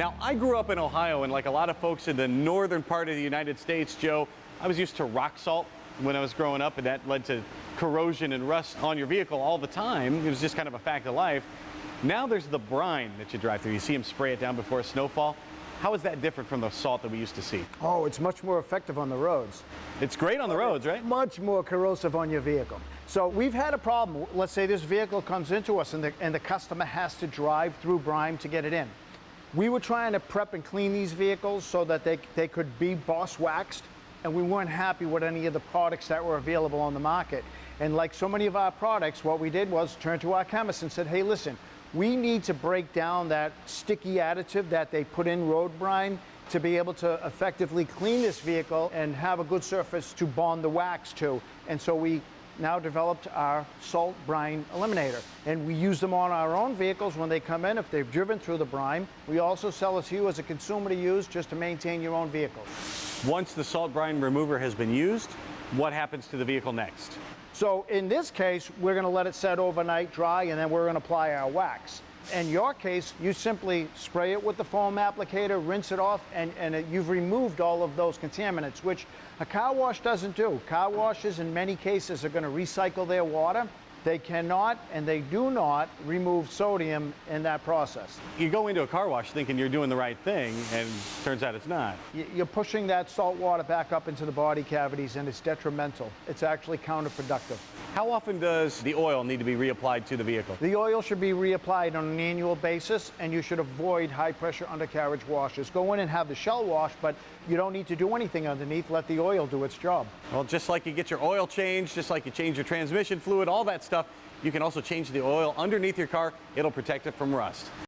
Now, I grew up in Ohio, and like a lot of folks in the northern part of the United States, Joe, I was used to rock salt when I was growing up, and that led to corrosion and rust on your vehicle all the time. It was just kind of a fact of life. Now there's the brine that you drive through. You see them spray it down before a snowfall. How is that different from the salt that we used to see? Oh, it's much more effective on the roads. It's great on the roads, right? Much more corrosive on your vehicle. So we've had a problem. Let's say this vehicle comes into us and the customer has to drive through brine to get it in. We were trying to prep and clean these vehicles so that they could be boss waxed, and we weren't happy with any of the products that were available on the market. And like so many of our products, what we did was turn to our chemist and said, hey, listen, we need to break down that sticky additive that they put in road brine to be able to effectively clean this vehicle and have a good surface to bond the wax to. And so we now developed our salt brine eliminator, and we use them on our own vehicles when they come in if they've driven through the brine. We also sell it to you as a consumer to use just to maintain your own vehicle. Once the salt brine remover has been used, what happens to the vehicle next? So in this case, we're going to let it set overnight dry, and then we're going to apply our wax. In your case, you simply spray it with the foam applicator, rinse it off, and you've removed all of those contaminants, which a car wash doesn't do. Car washes in many cases are going to recycle their water. They cannot and they do not remove sodium in that process. You go into a car wash thinking you're doing the right thing, and turns out it's not. You're pushing that salt water back up into the body cavities, and it's detrimental. It's actually counterproductive. How often does the oil need to be reapplied to the vehicle? The oil should be reapplied on an annual basis, and you should avoid high-pressure undercarriage washes. Go in and have the shell wash, but you don't need to do anything underneath. Let the oil do its job. Well, just like you get your oil changed, just like you change your transmission fluid, all that stuff, you can also change the oil underneath your car. It'll protect it from rust.